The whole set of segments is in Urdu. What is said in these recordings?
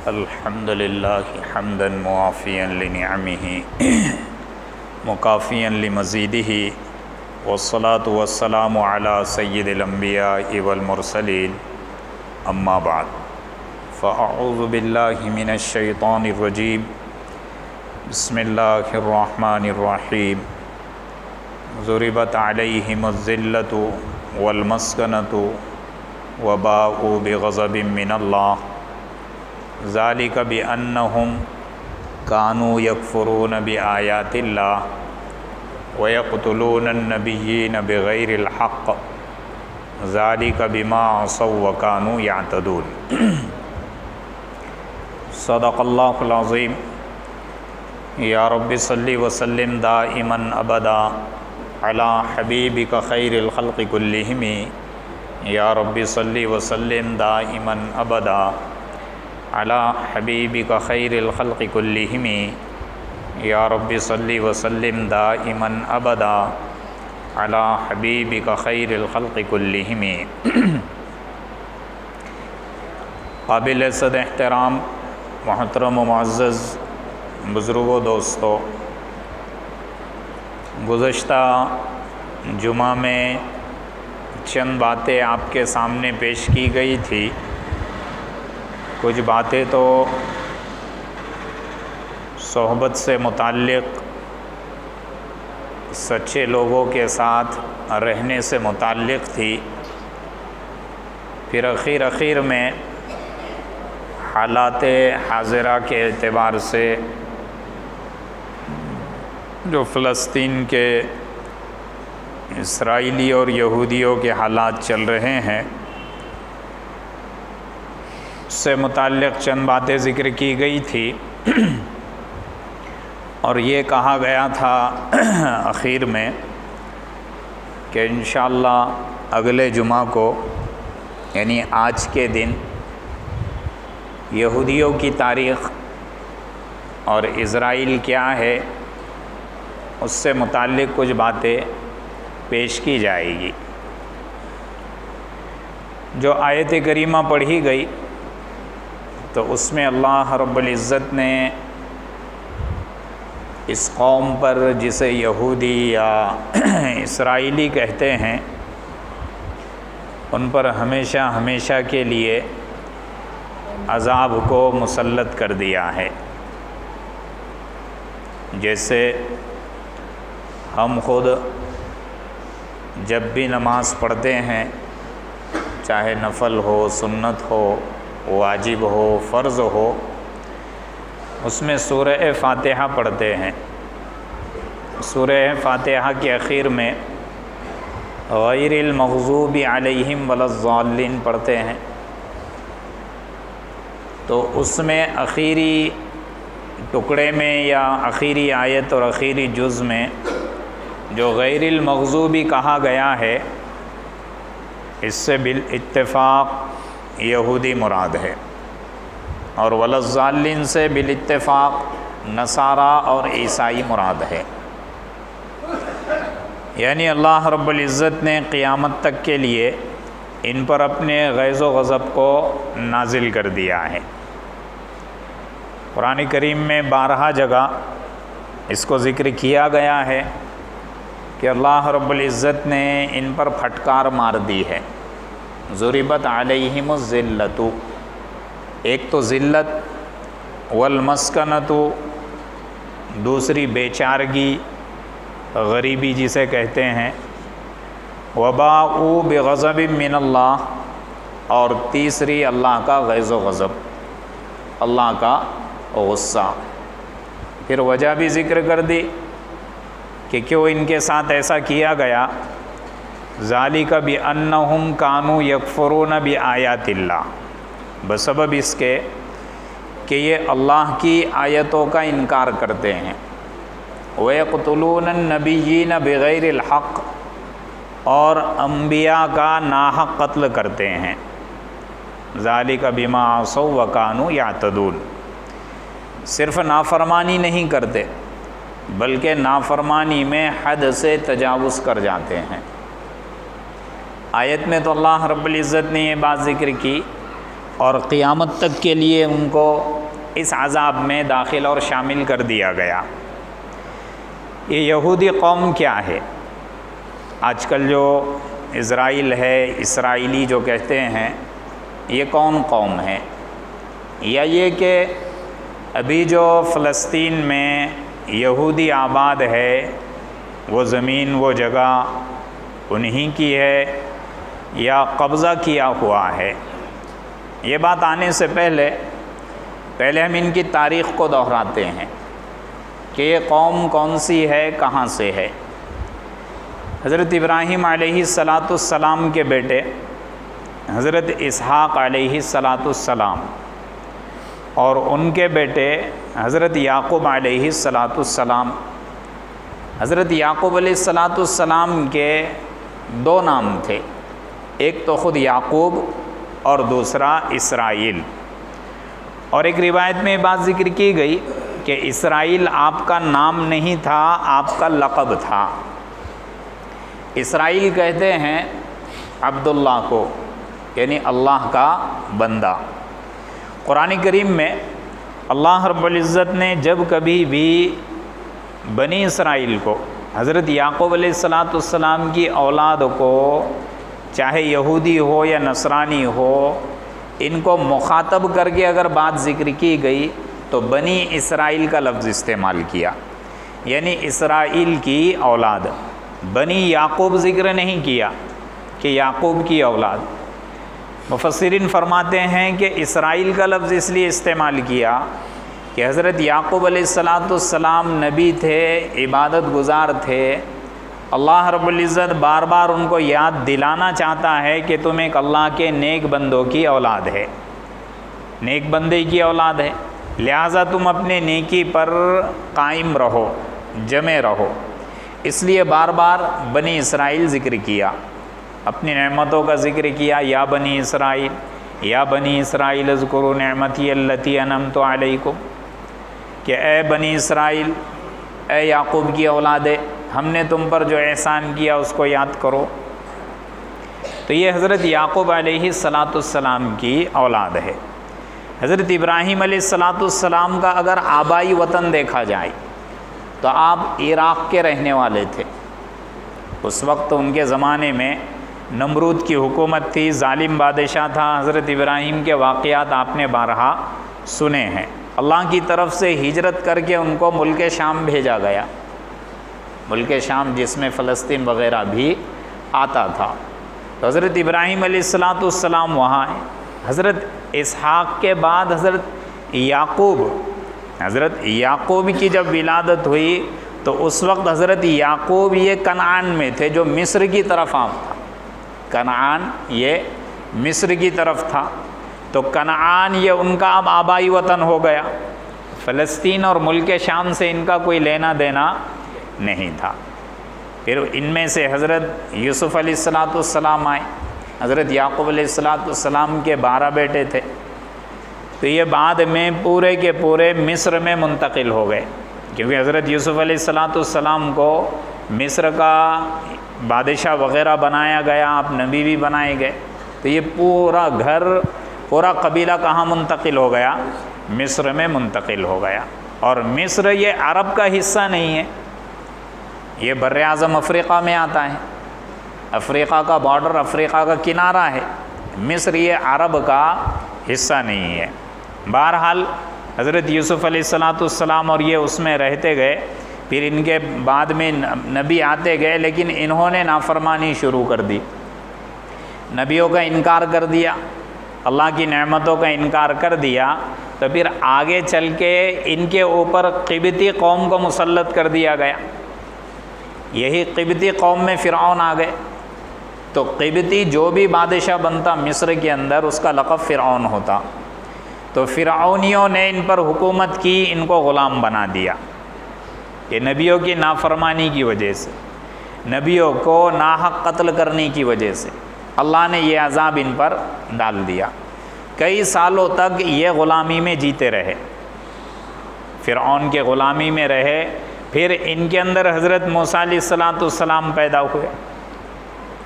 الحمد للہ حمدا موافیا لنعمہ مکافیا لمزیدہ والصلاة والسلام علی سید الانبیاء والمرسلین اما بعد فاعوذ باللہ من الشیطان الرجیم بسم اللہ الرحمن الرحیم ضربت علیہم الذلۃ والمسکنۃ وباءوا بغضب من اللہ ذالک بأنہم کانوا یکفرون بآیات اللہ ویقتلون النبیین بغیر الحق ذالک بما عصوا وکانوا یعتدون۔ صدق اللہ العظیم۔ یا رب صلی وسلم دائما ابدا علی حبیبک خیر الخلق کلہم۔ یا رب صلی وسلم دائما ابدا علی حبیبک خیر الخلق کلہم۔ یا رب صلی وسلم دائما ابدا علی حبیبک خیر الخلق کلہم۔ قابل صد احترام محترم و معزز بزرگوں، دوستو، گزشتہ جمعہ میں چند باتیں آپ کے سامنے پیش کی گئی تھی۔ کچھ باتیں تو صحبت سے متعلق، سچے لوگوں کے ساتھ رہنے سے متعلق تھی۔ پھر اخیر میں حالات حاضرہ کے اعتبار سے جو فلسطین کے اسرائیلی اور یہودیوں کے حالات چل رہے ہیں، اس سے متعلق چند باتیں ذکر کی گئی تھی، اور یہ کہا گیا تھا اخیر میں کہ انشاءاللہ اگلے جمعہ کو، یعنی آج کے دن، یہودیوں کی تاریخ اور اسرائیل کیا ہے اس سے متعلق کچھ باتیں پیش کی جائے گی۔ جو آیت کریمہ پڑھی گئی تو اس میں اللہ رب العزت نے اس قوم پر، جسے یہودی یا اسرائیلی کہتے ہیں، ان پر ہمیشہ کے لیے عذاب کو مسلط کر دیا ہے۔ جیسے ہم خود جب بھی نماز پڑھتے ہیں، چاہے نفل ہو، سنت ہو، واجب ہو، فرض ہو، اس میں سورہ فاتحہ پڑھتے ہیں۔ سورہ فاتحہ کے اخیر میں غیر المغضوب علیہم ولا الضالین پڑھتے ہیں، تو اس میں آخری ٹکڑے میں یا آخری آیت اور آخری جز میں جو غیر المغضوبی کہا گیا ہے، اس سے بالاتفاق یہودی مراد ہے، اور ولا الضالین سے بالاتفاق نصارہ اور عیسائی مراد ہے۔ یعنی اللہ رب العزت نے قیامت تک کے لیے ان پر اپنے غیظ و غضب کو نازل کر دیا ہے۔ قرآن کریم میں 12 جگہ اس کو ذکر کیا گیا ہے کہ اللہ رب العزت نے ان پر پھٹکار مار دی ہے۔ ضربت علیہم الذلۃ، ایک تو ذلت، والمسکنۃ، دوسری بیچارگی، غریبی جسے کہتے ہیں، وباءوا بغضب من اللہ، اور تیسری اللہ کا غیظ و غضب، اللہ کا غصہ۔ پھر وجہ بھی ذکر کر دی کہ کیوں ان کے ساتھ ایسا کیا گیا۔ ذالک بأنہم کانوا یکفرون بآیات اللہ، بسبب اس کے کہ یہ اللہ کی آیتوں کا انکار کرتے ہیں۔ وَيَقْتُلُونَ النَّبِيِّينَ بِغَيْرِ الْحَقِّ، اور انبیاء کا ناحق قتل کرتے ہیں۔ ذَلِكَ بِمَا عَصَوْا وَكَانُوا يَعْتَدُونَ، صرف نافرمانی نہیں کرتے بلکہ نافرمانی میں حد سے تجاوز کر جاتے ہیں۔ آیت میں تو اللہ رب العزت نے یہ بات ذکر کی اور قیامت تک کے لیے ان کو اس عذاب میں داخل اور شامل کر دیا گیا۔ یہ یہودی قوم کیا ہے؟ آج کل جو اسرائیل ہے، اسرائیلی جو کہتے ہیں، یہ کون قوم ہے؟ یا یہ کہ ابھی جو فلسطین میں یہودی آباد ہے، وہ زمین وہ جگہ انہی کی ہے یا قبضہ کیا ہوا ہے؟ یہ بات آنے سے پہلے ہم ان کی تاریخ کو دہراتے ہیں کہ یہ قوم کون سی ہے، کہاں سے ہے۔ حضرت ابراہیم علیہ السلام کے بیٹے حضرت اسحاق علیہ السلام اور ان کے بیٹے حضرت یعقوب علیہ السلام، حضرت یعقوب علیہ السلام کے دو نام تھے، ایک تو خود یعقوب اور دوسرا اسرائیل۔ اور ایک روایت میں یہ بات ذکر کی گئی کہ اسرائیل آپ کا نام نہیں تھا، آپ کا لقب تھا۔ اسرائیل کہتے ہیں عبداللہ کو، یعنی اللہ کا بندہ۔ قرآن کریم میں اللہ رب العزت نے جب کبھی بھی بنی اسرائیل کو، حضرت یعقوب علیہ السلام کی اولاد کو، چاہے یہودی ہو یا نصرانی ہو، ان کو مخاطب کر کے اگر بات ذکر کی گئی تو بنی اسرائیل کا لفظ استعمال کیا، یعنی اسرائیل کی اولاد۔ بنی یعقوب ذکر نہیں کیا کہ یعقوب کی اولاد۔ مفسرین فرماتے ہیں کہ اسرائیل کا لفظ اس لیے استعمال کیا کہ حضرت یعقوب علیہ السلام نبی تھے، عبادت گزار تھے۔ اللہ رب العزت بار بار ان کو یاد دلانا چاہتا ہے کہ تم ایک اللہ کے نیک بندوں کی اولاد ہے، نیک بندے کی اولاد ہے، لہٰذا تم اپنے نیکی پر قائم رہو، جمے رہو۔ اس لیے بار بار بنی اسرائیل ذکر کیا، اپنی نعمتوں کا ذکر کیا، یا بنی اسرائیل، یا بنی اسرائیل اذکروا نعمتی التی انعمت علیکم، کہ اے بنی اسرائیل، اے یعقوب کی اولادے، ہم نے تم پر جو احسان کیا اس کو یاد کرو۔ تو یہ حضرت یعقوب علیہ السلام کی اولاد ہے۔ حضرت ابراہیم علیہ السلام کا اگر آبائی وطن دیکھا جائے تو آپ عراق کے رہنے والے تھے۔ اس وقت ان کے زمانے میں نمرود کی حکومت تھی، ظالم بادشاہ تھا۔ حضرت ابراہیم کے واقعات آپ نے بارہا سنے ہیں۔ اللہ کی طرف سے ہجرت کر کے ان کو ملک شام بھیجا گیا، ملک شام جس میں فلسطین وغیرہ بھی آتا تھا۔ تو حضرت ابراہیم علیہ السلام وہاں ہیں۔ حضرت اسحاق کے بعد حضرت یعقوب کی جب ولادت ہوئی تو اس وقت حضرت یعقوب یہ کنعان میں تھے، جو مصر کی طرف آپ تھا۔ کنعان یہ مصر کی طرف تھا، تو کنعان یہ ان کا اب آبائی وطن ہو گیا۔ فلسطین اور ملک شام سے ان کا کوئی لینا دینا نہیں تھا۔ پھر ان میں سے حضرت یوسف علیہ السلام آئے۔ حضرت یعقوب علیہ السلام کے 12 بیٹے تھے، تو یہ بعد میں پورے کے پورے مصر میں منتقل ہو گئے، کیونکہ حضرت یوسف علیہ السلام کو مصر کا بادشاہ وغیرہ بنایا گیا، آپ نبی بھی بنائے گئے۔ تو یہ پورا گھر، پورا قبیلہ کہاں منتقل ہو گیا؟ مصر میں منتقل ہو گیا۔ اور مصر یہ عرب کا حصہ نہیں ہے، یہ بر اعظم افریقہ میں آتا ہے، افریقہ کا بارڈر، افریقہ کا کنارہ ہے۔ مصر یہ عرب کا حصہ نہیں ہے۔ بہرحال حضرت یوسف علیہ السلام اور یہ اس میں رہتے گئے، پھر ان کے بعد میں نبی آتے گئے، لیکن انہوں نے نافرمانی شروع کر دی، نبیوں کا انکار کر دیا، اللہ کی نعمتوں کا انکار کر دیا۔ تو پھر آگے چل کے ان کے اوپر قبطی قوم کو مسلط کر دیا گیا۔ یہی قبطی قوم میں فرعون آ گئے۔ تو قبطی جو بھی بادشاہ بنتا مصر کے اندر، اس کا لقب فرعون ہوتا۔ تو فرعونیوں نے ان پر حکومت کی، ان کو غلام بنا دیا۔ یہ نبیوں کی نافرمانی کی وجہ سے، نبیوں کو ناحق قتل کرنے کی وجہ سے اللہ نے یہ عذاب ان پر ڈال دیا۔ کئی سالوں تک یہ غلامی میں جیتے رہے، فرعون کے غلامی میں رہے۔ پھر ان کے اندر حضرت موسیٰ علیہ السلام پیدا ہوئے۔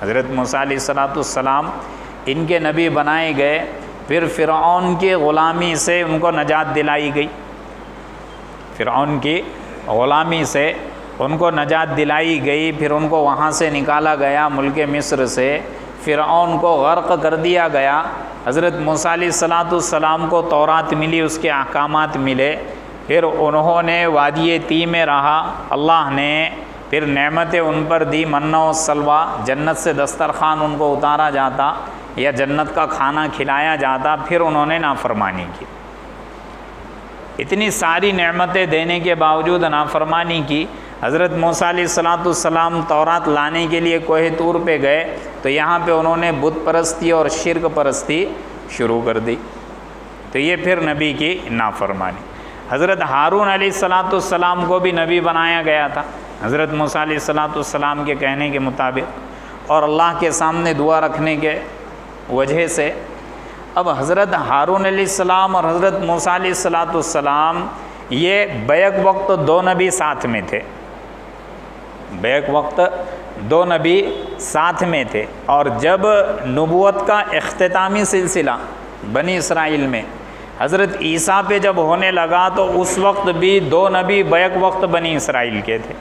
حضرت موسیٰ علیہ السلام ان کے نبی بنائے گئے، پھر فرعون کی غلامی سے ان کو نجات دلائی گئی، فرعون کی غلامی سے ان کو نجات دلائی گئی، پھر ان کو وہاں سے نکالا گیا ملک مصر سے، فرعون کو غرق کر دیا گیا۔ حضرت موسیٰ علیہ السلام کو تورات ملی، اس کے احکامات ملے، پھر انہوں نے وادی طی میں رہا، اللہ نے پھر نعمتیں ان پر دی، منّ و سلویٰ، جنت سے دسترخوان ان کو اتارا جاتا یا جنت کا کھانا کھلایا جاتا، پھر انہوں نے نافرمانی کی۔ اتنی ساری نعمتیں دینے کے باوجود نافرمانی کی۔ حضرت موسیٰ علیہ السلام تورات لانے کے لیے کوہ طور پہ گئے تو یہاں پہ انہوں نے بت پرستی اور شرک پرستی شروع کر دی، تو یہ پھر نبی کی نافرمانی۔ حضرت ہارون علیہ السلام کو بھی نبی بنایا گیا تھا حضرت موسیٰ علیہ السلام کے کہنے کے مطابق، اور اللہ کے سامنے دعا رکھنے کے وجہ سے۔ اب حضرت ہارون علیہ السلام اور حضرت موسیٰ علیہ السلام یہ بیک وقت دو نبی ساتھ میں تھے، بیک وقت دو نبی ساتھ میں تھے، اور جب نبوت کا اختتامی سلسلہ بنی اسرائیل میں حضرت عیسیٰ پہ جب ہونے لگا تو اس وقت بھی دو نبی بیک وقت بنی اسرائیل کے تھے،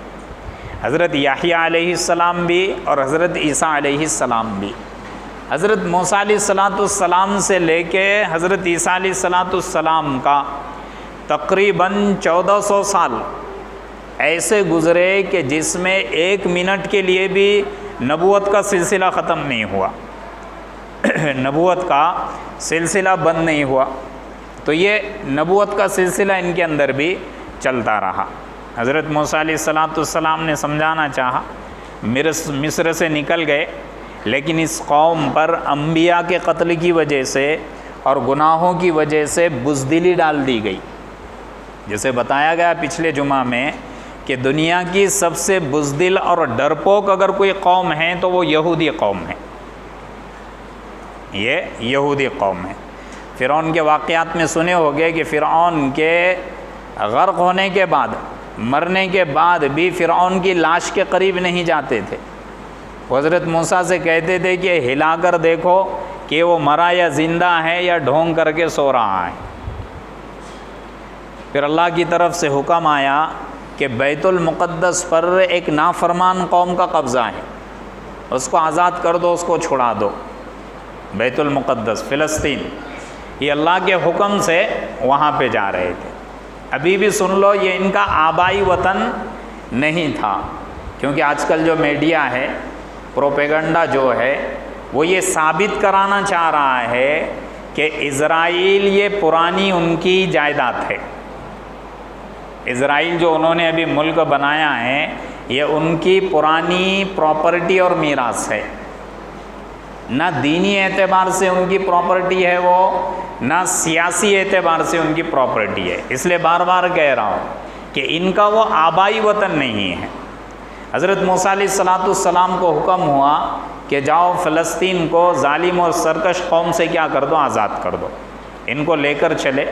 حضرت یحییٰ علیہ السلام بھی اور حضرت عیسیٰ علیہ السلام بھی۔ حضرت موسیٰ علیہ السلام سے لے کے حضرت عیسیٰ علیہ السلام کا تقریباً 1400 سال ایسے گزرے کہ جس میں 1 منٹ کے لیے بھی نبوت کا سلسلہ ختم نہیں ہوا، نبوت کا سلسلہ بند نہیں ہوا، تو یہ نبوت کا سلسلہ ان کے اندر بھی چلتا رہا۔ حضرت موسیٰ علیہ السلام نے سمجھانا چاہا، مصر سے نکل گئے، لیکن اس قوم پر انبیاء کے قتل کی وجہ سے اور گناہوں کی وجہ سے بزدلی ڈال دی گئی۔ جیسے بتایا گیا پچھلے جمعہ میں کہ دنیا کی سب سے بزدل اور ڈرپوک اگر کوئی قوم ہے تو وہ یہودی قوم ہے، یہ یہودی قوم ہے۔ فرعون کے واقعات میں سنے ہوگے کہ فرعون کے غرق ہونے کے بعد، مرنے کے بعد بھی فرعون کی لاش کے قریب نہیں جاتے تھے، وہ حضرت موسیٰ سے کہتے تھے کہ ہلا کر دیکھو کہ وہ مرا یا زندہ ہے یا ڈھونگ کر کے سو رہا ہے۔ پھر اللہ کی طرف سے حکم آیا کہ بیت المقدس پر ایک نافرمان قوم کا قبضہ ہے، اس کو آزاد کر دو، اس کو چھڑا دو۔ بیت المقدس فلسطین، یہ اللہ کے حکم سے وہاں پہ جا رہے تھے۔ ابھی بھی سن لو، یہ ان کا آبائی وطن نہیں تھا، کیونکہ آج کل جو میڈیا ہے، پروپیگنڈا جو ہے، وہ یہ ثابت کرانا چاہ رہا ہے کہ اسرائیل یہ پرانی ان کی جائیداد ہے، اسرائیل جو انہوں نے ابھی ملک بنایا ہے یہ ان کی پرانی پراپرٹی اور میراث ہے، نہ دینی اعتبار سے ان کی پراپرٹی ہے وہ، نہ سیاسی اعتبار سے ان کی پراپرٹی ہے۔ اس لیے بار بار کہہ رہا ہوں کہ ان کا وہ آبائی وطن نہیں ہے۔ حضرت موسیٰ علیہ السلام کو حکم ہوا کہ جاؤ فلسطین کو ظالم اور سرکش قوم سے کیا کر دو، آزاد کر دو۔ ان کو لے کر چلے،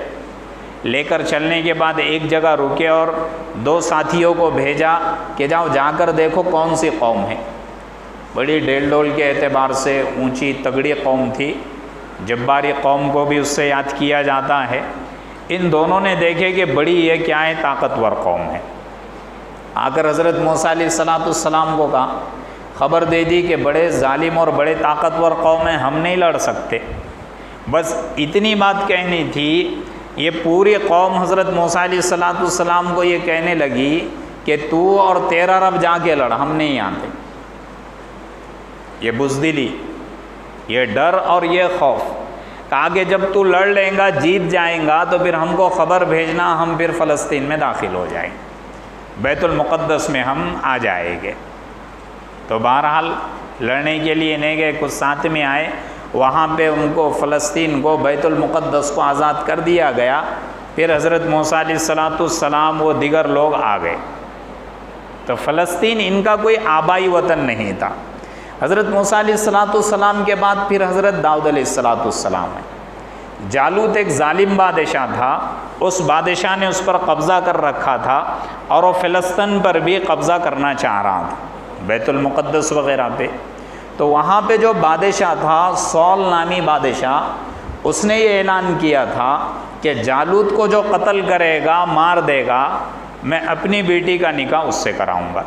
لے کر چلنے کے بعد ایک جگہ رکے اور 2 ساتھیوں کو بھیجا کہ جاؤ جا کر دیکھو کون سی قوم ہے۔ بڑی ڈیل ڈول کے اعتبار سے اونچی تگڑی قوم تھی، جباری قوم کو بھی اس سے یاد کیا جاتا ہے۔ ان دونوں نے دیکھے کہ بڑی یہ کیا ہے، طاقتور قوم ہے۔ آ کر حضرت موسیٰ علیہ السلام کو کہا، خبر دے دی کہ بڑے ظالم اور بڑے طاقتور قوم ہیں، ہم نہیں لڑ سکتے۔ بس اتنی بات کہنی تھی، یہ پوری قوم حضرت موسیٰ علیہ السلام کو یہ کہنے لگی کہ تو اور تیرا رب جا کے لڑ، ہم نہیں آتے۔ یہ بزدلی، یہ ڈر اور یہ خوف، کہا کہ جب تو لڑ لیں گا، جیت جائیں گا تو پھر ہم کو خبر بھیجنا، ہم پھر فلسطین میں داخل ہو جائیں، بیت المقدس میں ہم آ جائیں گے۔ تو بہرحال لڑنے کے لیے نہیں گئے، کچھ ساتھ میں آئے، وہاں پہ ان کو فلسطین کو، بیت المقدس کو آزاد کر دیا گیا۔ پھر حضرت موسیٰ علیہ السلام وہ دیگر لوگ آ گئے، تو فلسطین ان کا کوئی آبائی وطن نہیں تھا۔ حضرت موسیٰ علیہ السلام کے بعد پھر حضرت داؤد علیہ السلام ہے۔ جالوت ایک ظالم بادشاہ تھا، اس بادشاہ نے اس پر قبضہ کر رکھا تھا اور وہ فلسطین پر بھی قبضہ کرنا چاہ رہا تھا، بیت المقدس وغیرہ پہ۔ تو وہاں پہ جو بادشاہ تھا، سول نامی بادشاہ، اس نے یہ اعلان کیا تھا کہ جالوت کو جو قتل کرے گا، مار دے گا، میں اپنی بیٹی کا نکاح اس سے کراؤں گا۔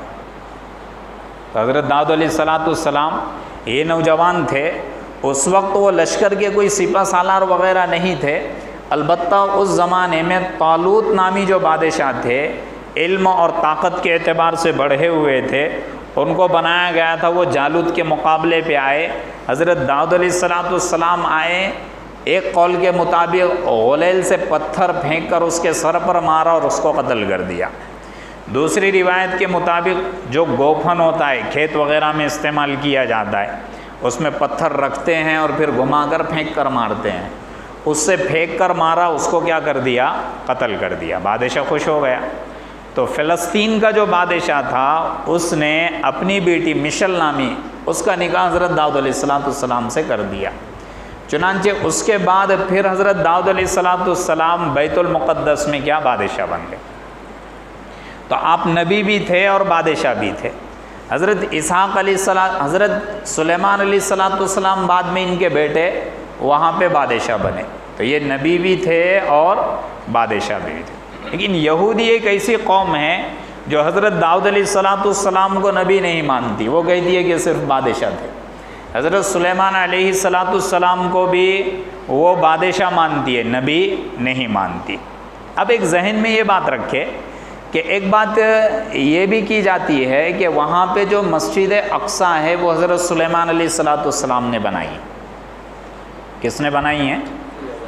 تو حضرت داؤد علیہ السلام یہ نوجوان تھے، اس وقت وہ لشکر کے کوئی سپہ سالار وغیرہ نہیں تھے، البتہ اس زمانے میں طالوت نامی جو بادشاہ تھے علم اور طاقت کے اعتبار سے بڑھے ہوئے تھے، ان کو بنایا گیا تھا وہ جالوت کے مقابلے پہ آئے۔ حضرت داؤد علیہ السلام آئے، ایک قول کے مطابق غلیل سے پتھر پھینک کر اس کے سر پر مارا اور اس کو قتل کر دیا۔ دوسری روایت کے مطابق جو گوپھن ہوتا ہے، کھیت وغیرہ میں استعمال کیا جاتا ہے، اس میں پتھر رکھتے ہیں اور پھر گھما کر پھینک کر مارتے ہیں، اس سے پھینک کر مارا، اس کو کیا کر دیا؟ قتل کر دیا۔ بادشاہ خوش ہو گیا۔ تو فلسطین کا جو بادشاہ تھا اس نے اپنی بیٹی مشل نامی، اس کا نکاح حضرت داؤد علیہ السلام سے کر دیا۔ چنانچہ اس کے بعد پھر حضرت داؤد علیہ السلام بیت المقدس میں کیا بادشاہ بن گئے۔ تو آپ نبی بھی تھے اور بادشاہ بھی تھے۔ حضرت اسحاق علیہ السلام، حضرت سلیمان علیہ السلام بعد میں ان کے بیٹے وہاں پہ بادشاہ بنے۔ تو یہ نبی بھی تھے اور بادشاہ بھی تھے۔ لیکن یہودی ایک ایسی قوم ہے جو حضرت داؤد علیہ السلام کو نبی نہیں مانتی، وہ کہتی ہے کہ صرف بادشاہ تھے۔ حضرت سلیمان علیہ السلام کو بھی وہ بادشاہ مانتی ہے، نبی نہیں مانتی۔ اب ایک ذہن میں یہ بات رکھے کہ ایک بات یہ بھی کی جاتی ہے کہ وہاں پہ جو مسجد اقصی ہے وہ حضرت سلیمان علیہ السلام نے بنائی۔ کس نے بنائی ہے؟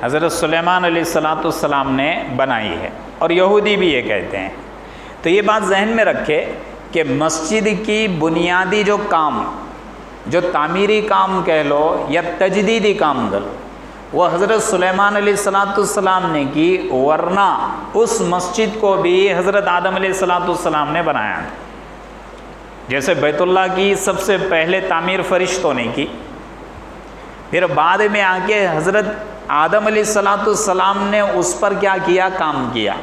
حضرت سلیمان علیہ السلام نے بنائی ہے، اور یہودی بھی یہ کہتے ہیں۔ تو یہ بات ذہن میں رکھے کہ مسجد کی بنیادی جو کام، جو تعمیری کام کہہ لو یا تجدیدی کام کہہ لو، وہ حضرت سلیمان علیہ السلام نے کی، ورنہ اس مسجد کو بھی حضرت آدم علیہ السلام نے بنایا۔ جیسے بیت اللہ کی سب سے پہلے تعمیر فرشتوں نے کی، پھر بعد میں آ کے حضرت آدم علیہ السلام نے اس پر کیا کیا؟ کام کیا۔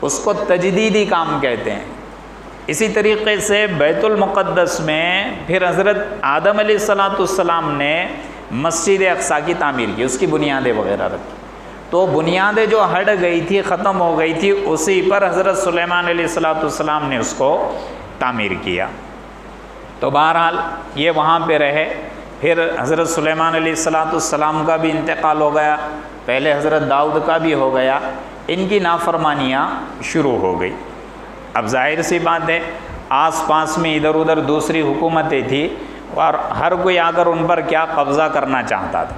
اس کو تجدیدی کام کہتے ہیں۔ اسی طریقے سے بیت المقدس میں پھر حضرت آدم علیہ السلام نے مسجد اقصی کی تعمیر کی، اس کی بنیادیں وغیرہ رکھی۔ تو بنیادیں جو ہٹ گئی تھی، ختم ہو گئی تھی، اسی پر حضرت سلیمان علیہ السلام نے اس کو تعمیر کیا۔ تو بہرحال یہ وہاں پہ رہے۔ پھر حضرت سلیمان علیہ السلام کا بھی انتقال ہو گیا، پہلے حضرت داؤد کا بھی ہو گیا۔ ان کی نافرمانیاں شروع ہو گئی۔ اب ظاہر سی بات ہے، آس پاس میں ادھر ادھر دوسری حکومتیں تھیں اور ہر کوئی آ کر ان پر کیا قبضہ کرنا چاہتا تھا،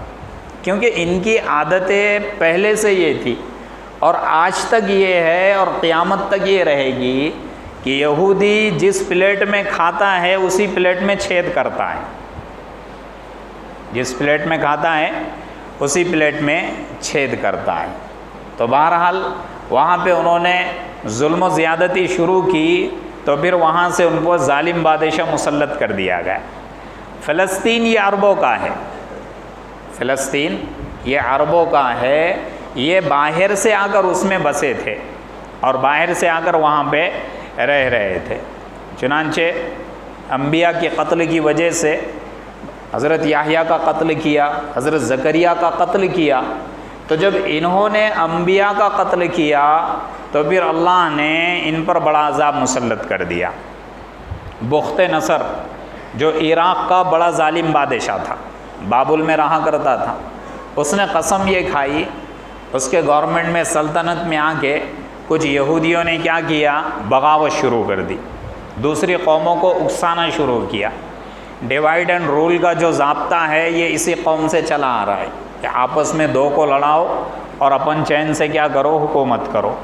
کیونکہ ان کی عادتیں پہلے سے یہ تھی اور آج تک یہ ہے اور قیامت تک یہ رہے گی کہ یہودی جس پلیٹ میں کھتا ہے اسی پلیٹ میں چھید کرتا ہے، جس پلیٹ میں کھاتا ہے اسی پلیٹ میں چھید کرتا ہے۔ تو بہرحال وہاں پہ انہوں نے ظلم و زیادتی شروع کی، تو پھر وہاں سے ان کو ظالم بادشاہ مسلط کر دیا گیا۔ فلسطین یہ عربوں کا ہے، فلسطین یہ عربوں کا ہے، یہ باہر سے آ کر اس میں بسے تھے اور باہر سے آ کر وہاں پہ رہ رہے تھے۔ چنانچہ انبیاء کے قتل کی وجہ سے حضرت یحییٰ کا قتل کیا، حضرت زکریہ کا قتل کیا، تو جب انہوں نے انبیاء کا قتل کیا تو پھر اللہ نے ان پر بڑا عذاب مسلط کر دیا۔ بخت نصر جو عراق کا بڑا ظالم بادشاہ تھا، بابل میں رہا کرتا تھا، اس نے قسم یہ کھائی، اس کے گورنمنٹ میں سلطنت میں آ کے کچھ یہودیوں نے کیا کیا؟ بغاوت شروع کر دی، دوسری قوموں کو اکسانا شروع کیا۔ ڈیوائڈ اینڈ رول کا جو ضابطہ ہے یہ اسی قوم سے چلا آ رہا ہے کہ آپس میں دو کو لڑاؤ اور اپن چین سے کیا کرو؟ حکومت کرو۔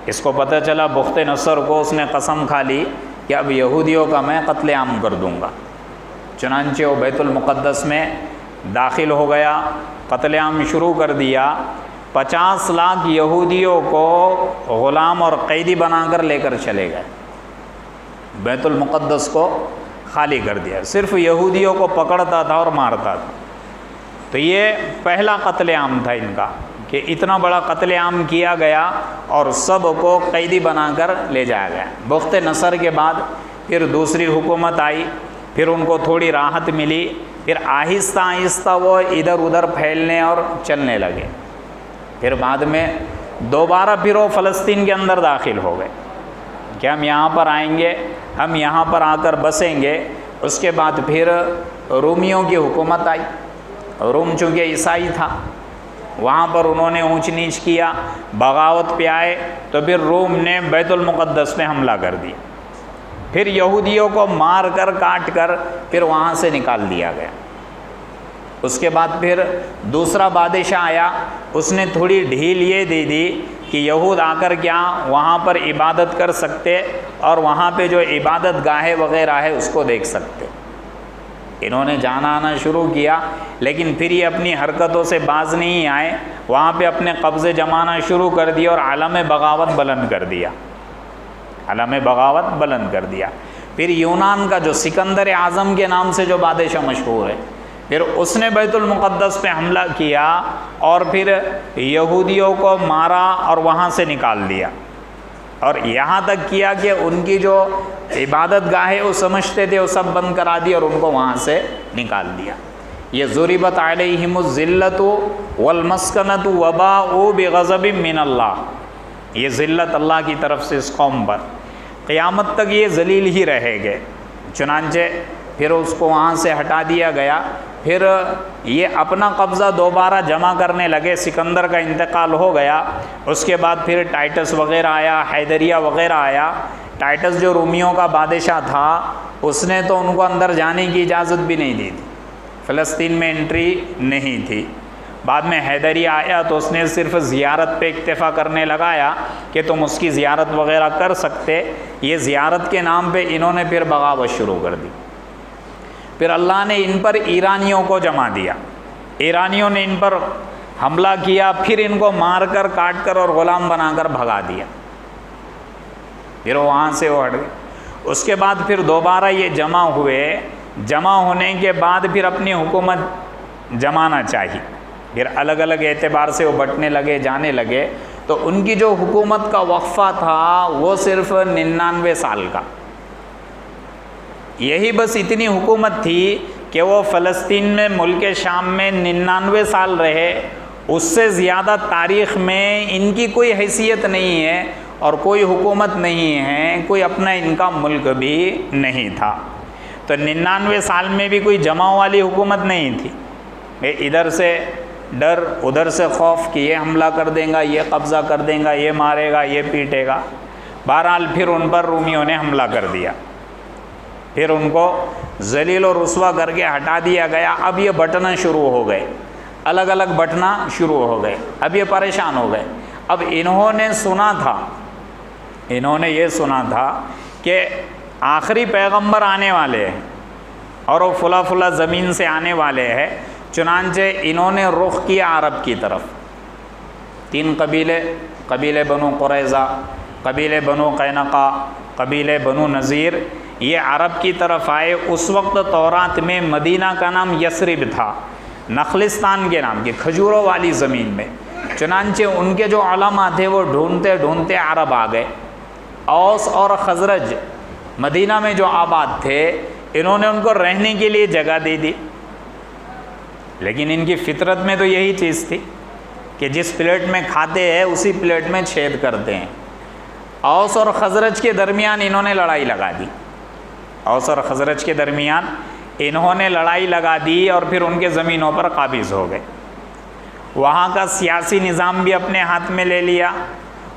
اس کو پتہ چلا بخت نصر کو، اس نے قسم کھا لی کہ اب یہودیوں کا میں قتل عام کر دوں گا۔ چنانچہ وہ بیت المقدس میں داخل ہو گیا، قتل عام شروع کر دیا۔ 50 لاکھ یہودیوں کو غلام اور قیدی بنا کر لے کر چلے گئے، بیت المقدس کو خالی کر دیا، صرف یہودیوں کو پکڑتا تھا اور مارتا تھا۔ تو یہ پہلا قتل عام تھا ان کا کہ اتنا بڑا قتل عام کیا گیا اور سب کو قیدی بنا کر لے جایا گیا۔ بخت نصر کے بعد پھر دوسری حکومت آئی، پھر ان کو تھوڑی راحت ملی، پھر آہستہ آہستہ وہ ادھر ادھر پھیلنے اور چلنے لگے. پھر بعد میں دوبارہ پھر وہ فلسطین کے اندر داخل ہو گئے کہ ہم یہاں پر آئیں گے, ہم یہاں پر آ کر بسیں گے. اس کے بعد پھر رومیوں کی حکومت آئی. روم چونکہ عیسائی تھا, وہاں پر انہوں نے اونچ نیچ کیا, بغاوت پہ آئے, تو پھر روم نے بیت المقدس پہ حملہ کر دیا. پھر یہودیوں کو مار کر کاٹ کر پھر وہاں سے نکال دیا گیا. اس کے بعد پھر دوسرا بادشاہ آیا, اس نے تھوڑی ڈھیل یہ دے دی کہ یہود آ کر کیا وہاں پر عبادت کر سکتے اور وہاں پہ جو عبادت گاہیں وغیرہ ہے اس کو دیکھ سکتے. انہوں نے جانا آنا شروع کیا, لیکن پھر یہ اپنی حرکتوں سے باز نہیں آئے, وہاں پہ اپنے قبضے جمانا شروع کر دیا اور عالم بغاوت بلند کر دیا, عالم بغاوت بلند کر دیا. پھر یونان کا جو سکندر اعظم کے نام سے جو بادشاہ مشہور ہے, پھر اس نے بیت المقدس پہ حملہ کیا اور پھر یہودیوں کو مارا اور وہاں سے نکال دیا, اور یہاں تک کیا کہ ان کی جو عبادت گاہیں وہ سمجھتے تھے وہ سب بند کرا دی اور ان کو وہاں سے نکال دیا. یہ ضربت علیہم الذلۃ والمسکنۃ وباءوا بغضب من اللہ, یہ ذلت اللہ کی طرف سے اس قوم پر, قیامت تک یہ ذلیل ہی رہے گے. چنانچہ پھر اس کو وہاں سے ہٹا دیا گیا. پھر یہ اپنا قبضہ دوبارہ جمع کرنے لگے, سکندر کا انتقال ہو گیا. اس کے بعد پھر ٹائٹس وغیرہ آیا, حیدریہ وغیرہ آیا. ٹائٹس جو رومیوں کا بادشاہ تھا اس نے تو ان کو اندر جانے کی اجازت بھی نہیں دی تھی, فلسطین میں انٹری نہیں تھی. بعد میں حیدریہ آیا تو اس نے صرف زیارت پہ اکتفا کرنے لگایا کہ تم اس کی زیارت وغیرہ کر سکتے. یہ زیارت کے نام پہ انہوں نے پھر بغاوت شروع کر دی. پھر اللہ نے ان پر ایرانیوں کو جما دیا, ایرانیوں نے ان پر حملہ کیا, پھر ان کو مار کر کاٹ کر اور غلام بنا کر بھگا دیا. پھر وہاں سے وہ ہٹ گئے. اس کے بعد پھر دوبارہ یہ جمع ہوئے, جمع ہونے کے بعد پھر اپنی حکومت جمانا چاہیے. پھر الگ الگ اعتبار سے وہ بٹنے لگے, جانے لگے. تو ان کی جو حکومت کا وقفہ تھا وہ صرف 99 سال کا. یہی بس اتنی حکومت تھی کہ وہ فلسطین میں ملک شام میں 99 سال رہے. اس سے زیادہ تاریخ میں ان کی کوئی حیثیت نہیں ہے اور کوئی حکومت نہیں ہے, کوئی اپنا ان کا ملک بھی نہیں تھا. تو 99 سال میں بھی کوئی جمع والی حکومت نہیں تھی. ادھر سے ڈر, ادھر سے خوف کہ یہ حملہ کر دیں گا, یہ قبضہ کر دیں گا, یہ مارے گا, یہ پیٹے گا. بہرحال پھر ان پر رومیوں نے حملہ کر دیا, پھر ان کو ذلیل و رسوا کر کے ہٹا دیا گیا. اب یہ بٹنا شروع ہو گئے, الگ الگ بٹنا شروع ہو گئے. اب یہ پریشان ہو گئے. اب انہوں نے سنا تھا, انہوں نے یہ سنا تھا کہ آخری پیغمبر آنے والے ہیں اور وہ فلاں فلاں زمین سے آنے والے ہیں. چنانچہ انہوں نے رخ کیا عرب کی طرف. 3 قبیلے, قبیلے بنو قریظہ, قبیلے بنو قینقاع, قبیلے بنو نذیر, یہ عرب کی طرف آئے. اس وقت تورات میں مدینہ کا نام یثرب تھا, نخلستان کے نام کی, کھجوروں والی زمین میں. چنانچہ ان کے جو علماء تھے وہ ڈھونڈتے ڈھونڈتے عرب آ گئے. اوس اور خزرج مدینہ میں جو آباد تھے, انہوں نے ان کو رہنے کے لیے جگہ دے دی. لیکن ان کی فطرت میں تو یہی چیز تھی کہ جس پلیٹ میں کھاتے ہیں اسی پلیٹ میں چھید کرتے ہیں. اوس اور خزرج کے درمیان انہوں نے لڑائی لگا دی, اوس اور خزرج کے درمیان انہوں نے لڑائی لگا دی اور پھر ان کے زمینوں پر قابض ہو گئے. وہاں کا سیاسی نظام بھی اپنے ہاتھ میں لے لیا,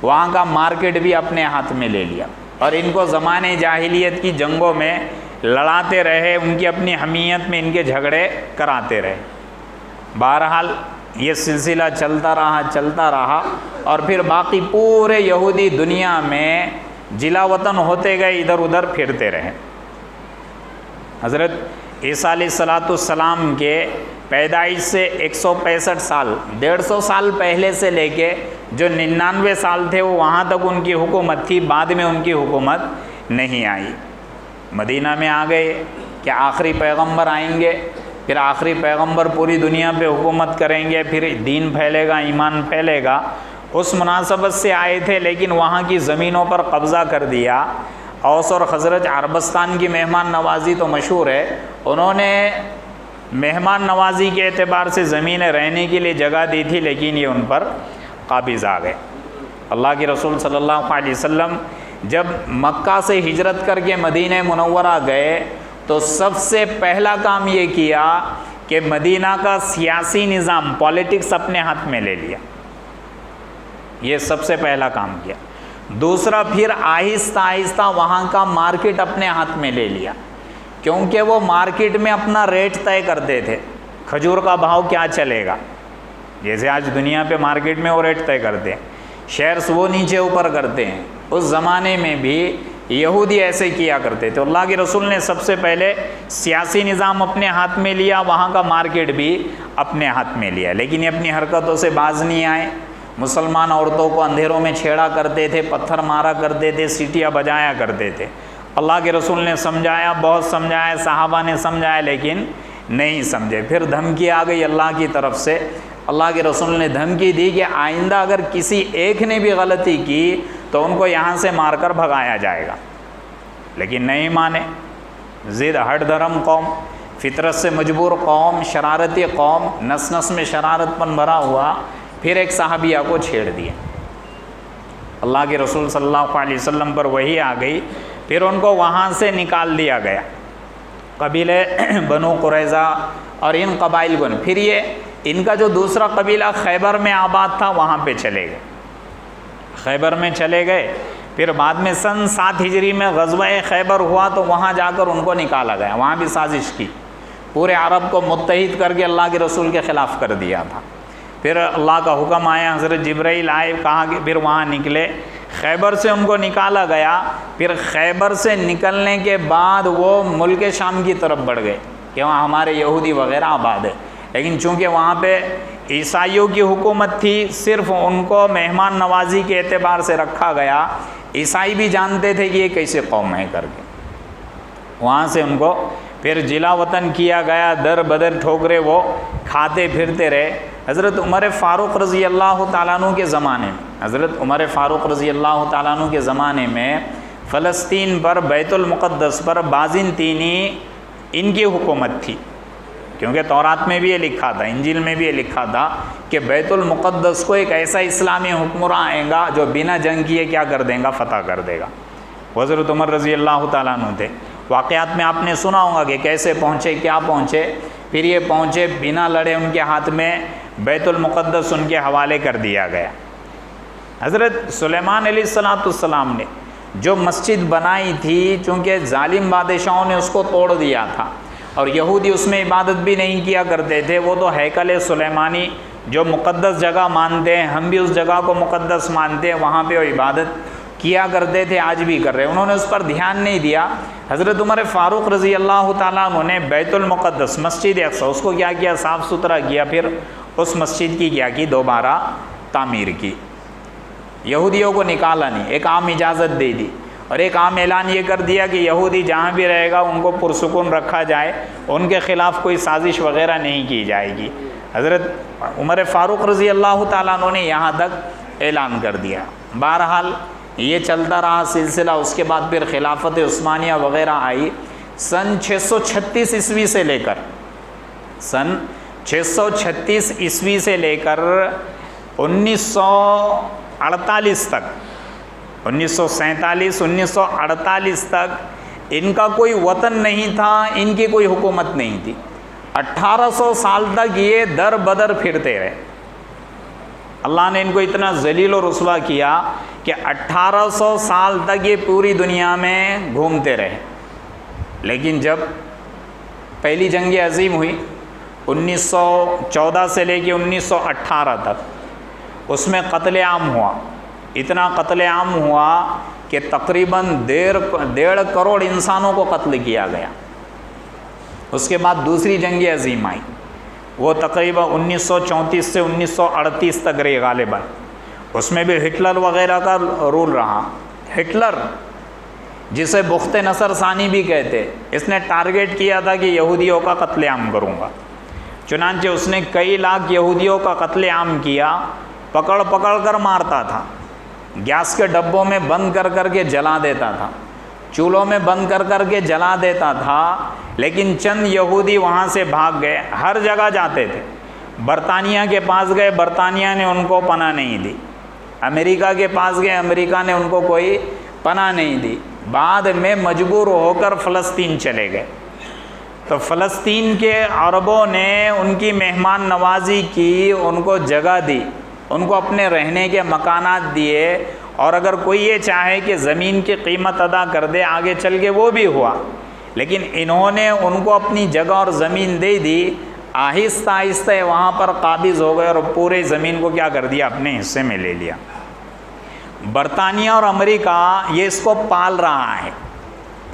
وہاں کا مارکیٹ بھی اپنے ہاتھ میں لے لیا, اور ان کو زمانے جاہلیت کی جنگوں میں لڑاتے رہے, ان کی اپنی حمیت میں ان کے جھگڑے کراتے رہے. بہرحال یہ سلسلہ چلتا رہا اور پھر باقی پورے یہودی دنیا میں جلا وطن ہوتے گئے, ادھر ادھر پھرتے رہے. حضرت عیسیٰ علیہ السلام کے پیدائش سے 165 سال, 150 سال پہلے سے لے کے جو 99 سال تھے وہ وہاں تک ان کی حکومت تھی. بعد میں ان کی حکومت نہیں آئی. مدینہ میں آ گئے کہ آخری پیغمبر آئیں گے, پھر آخری پیغمبر پوری دنیا پہ حکومت کریں گے, پھر دین پھیلے گا, ایمان پھیلے گا. اس مناسبت سے آئے تھے, لیکن وہاں کی زمینوں پر قبضہ کر دیا. اوس اور خزرج عربستان کی مہمان نوازی تو مشہور ہے, انہوں نے مہمان نوازی کے اعتبار سے زمینیں رہنے کے لیے جگہ دی تھی، لیکن یہ ان پر قابض آ گئے۔ اللہ کے رسول صلی اللہ علیہ وسلم جب مکہ سے ہجرت کر کے مدینہ منورہ گئے تو سب سے پہلا کام یہ کیا کہ مدینہ کا سیاسی نظام، پولیٹکس اپنے ہاتھ میں لے لیا، یہ سب سے پہلا کام کیا۔ دوسرا پھر آہستہ آہستہ وہاں کا مارکیٹ اپنے ہاتھ میں لے لیا، کیونکہ وہ مارکیٹ میں اپنا ریٹ طے کرتے تھے، کھجور کا بھاؤ کیا چلے گا، جیسے آج دنیا پہ مارکیٹ میں وہ ریٹ طے کرتے ہیں، شیئرز وہ نیچے اوپر کرتے ہیں، اس زمانے میں بھی یہودی ایسے کیا کرتے تھے۔ اللہ کے رسول نے سب سے پہلے سیاسی نظام اپنے ہاتھ میں لیا، وہاں کا مارکیٹ بھی اپنے ہاتھ میں لیا، لیکن یہ اپنی حرکتوں سے باز نہیں آئے۔ مسلمان عورتوں کو اندھیروں میں چھیڑا کرتے تھے، پتھر مارا کرتے تھے، سیٹیاں بجایا کرتے تھے۔ اللہ کے رسول نے سمجھایا، بہت سمجھایا، صحابہ نے سمجھایا، لیکن نہیں سمجھے۔ پھر دھمکی آ گئی اللہ کی طرف سے، اللہ کے رسول نے دھمکی دی کہ آئندہ اگر کسی ایک نے بھی غلطی کی تو ان کو یہاں سے مار کر بھگایا جائے گا، لیکن نہیں مانے۔ ضد ہٹ دھرم قوم، فطرت سے مجبور قوم، شرارتی قوم، نس نس میں شرارت پن بھرا ہوا، پھر ایک صحابیہ کو چھیڑ دیا۔ اللہ کے رسول صلی اللہ علیہ وسلم پر وحی آ گئی، پھر ان کو وہاں سے نکال دیا گیا، قبیلے بنو قریظہ اور ان قبائل کو، پھر یہ ان کا جو دوسرا قبیلہ خیبر میں آباد تھا وہاں پہ چلے گئے، خیبر میں چلے گئے۔ پھر بعد میں سن 7 ہجری میں غزوہ خیبر ہوا تو وہاں جا کر ان کو نکالا گیا، وہاں بھی سازش کی، پورے عرب کو متحد کر کے اللہ کے رسول کے خلاف کر دیا تھا۔ پھر اللہ کا حکم آیا، حضرت جبرائیل آئے، کہا کہ پھر وہاں نکلے، خیبر سے ان کو نکالا گیا۔ پھر خیبر سے نکلنے کے بعد وہ ملک شام کی طرف بڑھ گئے کہ وہاں ہمارے یہودی وغیرہ آباد ہے، لیکن چونکہ وہاں پہ عیسائیوں کی حکومت تھی، صرف ان کو مہمان نوازی کے اعتبار سے رکھا گیا، عیسائی بھی جانتے تھے کہ یہ کیسے قوم ہے کر کے، وہاں سے ان کو پھر جلا وطن کیا گیا، در بدر ٹھوکرے وہ کھاتے پھرتے رہے۔ حضرت عمر فاروق رضی اللہ تعالیٰ عنہ کے زمانے میں، حضرت عمر فاروق رضی اللہ تعالیٰ عنہ کے زمانے میں فلسطین پر، بیت المقدس پر بازنطینی ان کی حکومت تھی، کیونکہ تورات میں بھی یہ لکھا تھا، انجیل میں بھی یہ لکھا تھا کہ بیت المقدس کو ایک ایسا اسلامی حکمراں آئے گا جو بنا جنگ کیے کیا کر دے گا، فتح کر دے گا۔ حضرت عمر رضی اللہ تعالیٰ عنہ تھے۔ واقعات میں آپ نے سنا ہوگا کہ کیسے پہنچے، کیا پہنچے، پھر یہ پہنچے بنا لڑے، ان کے ہاتھ میں بیت المقدس ان کے حوالے کر دیا گیا۔ حضرت سلیمان علیہ السلام نے جو مسجد بنائی تھی، چونکہ ظالم بادشاہوں نے اس کو توڑ دیا تھا اور یہودی اس میں عبادت بھی نہیں کیا کرتے تھے، وہ تو ہیکل سلیمانی جو مقدس جگہ مانتے ہیں، ہم بھی اس جگہ کو مقدس مانتے ہیں، وہاں پہ وہ عبادت کیا کرتے تھے، آج بھی کر رہے ہیں، انہوں نے اس پر دھیان نہیں دیا۔ حضرت عمر فاروق رضی اللہ تعالیٰ عنہ نے بیت المقدس، مسجد اقصیٰ، اس کو کیا کیا، صاف ستھرا کیا، پھر اس مسجد کی کیا کی، دوبارہ تعمیر کی، یہودیوں کو نکالا نہیں، ایک عام اجازت دے دی، اور ایک عام اعلان یہ کر دیا کہ یہودی جہاں بھی رہے گا ان کو پرسکون رکھا جائے، ان کے خلاف کوئی سازش وغیرہ نہیں کی جائے گی۔ حضرت عمر فاروق رضی اللہ تعالیٰ عنہ نے یہاں تک اعلان کر دیا۔ بہرحال یہ چلتا رہا سلسلہ، اس کے بعد پھر خلافت عثمانیہ وغیرہ آئی، سن 636 عیسوی سے لے کر، سن 636 عیسوی سے لے کر 1948 تک، 1947 1948 تک ان کا کوئی وطن نہیں تھا، ان کی کوئی حکومت نہیں تھی۔ 1800 سال تک یہ در بدر پھرتے رہے۔ اللہ نے ان کو اتنا ذلیل و رسوا کیا کہ 1800 سال تک یہ پوری دنیا میں گھومتے رہے۔ لیکن جب پہلی جنگ عظیم ہوئی 1914 سے لے کے 1918 تک، اس میں قتل عام ہوا، اتنا قتل عام ہوا کہ تقریباً 1.5 کروڑ انسانوں کو قتل کیا گیا۔ اس کے بعد دوسری جنگ عظیم آئی، وہ تقریباً 1934 سے 1938 تک رہی غالباً، اس میں بھی ہٹلر وغیرہ کا رول رہا۔ ہٹلر جسے بخت نصر ثانی بھی کہتے، اس نے ٹارگیٹ کیا تھا کہ یہودیوں کا قتل عام کروں گا، چنانچہ اس نے کئی لاکھ یہودیوں کا قتل عام کیا، پکڑ پکڑ کر مارتا تھا، گیس کے ڈبوں میں بند کر کر کے جلا دیتا تھا، چولہوں میں بند کر کر کے جلا دیتا تھا، لیکن چند یہودی وہاں سے بھاگ گئے، ہر جگہ جاتے تھے۔ برطانیہ کے پاس گئے، برطانیہ نے ان کو پناہ نہیں دی، امریکہ کے پاس گئے، امریکہ نے ان کو کوئی پناہ نہیں دی، بعد میں مجبور ہو کر فلسطین چلے گئے۔ تو فلسطین کے عربوں نے ان کی مہمان نوازی کی، ان کو جگہ دی، ان کو اپنے رہنے کے مکانات دیے، اور اگر کوئی یہ چاہے کہ زمین کی قیمت ادا کر دے آگے چل کے وہ بھی ہوا، لیکن انہوں نے ان کو اپنی جگہ اور زمین دے دی، آہستہ آہستہ وہاں پر قابض ہو گئے اور پورے زمین کو کیا کر دیا، اپنے حصے میں لے لیا۔ برطانیہ اور امریکہ یہ اس کو پال رہا ہے،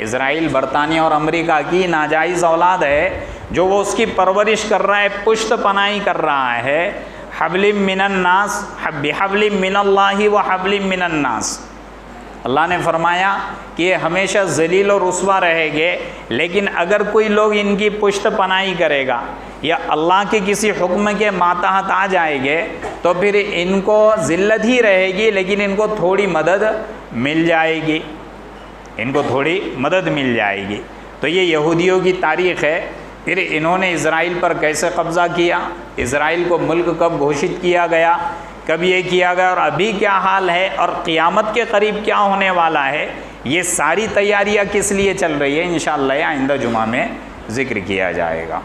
اسرائیل برطانیہ اور امریکہ کی ناجائز اولاد ہے، جو وہ اس کی پرورش کر رہا ہے، پشت پناہی کر رہا ہے۔ حبل من الناس بحبل من اللہ و حبل من الناس، اللہ نے فرمایا کہ یہ ہمیشہ ذلیل و رسوا رہے گے، لیکن اگر کوئی لوگ ان کی پشت پناہی کرے گا یا اللہ کے کسی حکم کے ماتحت آ جائے گے تو پھر ان کو ذلت ہی رہے گی، لیکن ان کو تھوڑی مدد مل جائے گی، ان کو تھوڑی مدد مل جائے گی۔ تو یہ یہودیوں کی تاریخ ہے۔ پھر انہوں نے اسرائیل پر کیسے قبضہ کیا، اسرائیل کو ملک کب گھوشت کیا گیا، کب یہ کیا گیا، اور ابھی کیا حال ہے، اور قیامت کے قریب کیا ہونے والا ہے، یہ ساری تیاریاں کس لیے چل رہی ہے، انشاءاللہ آئندہ جمعہ میں ذکر کیا جائے گا۔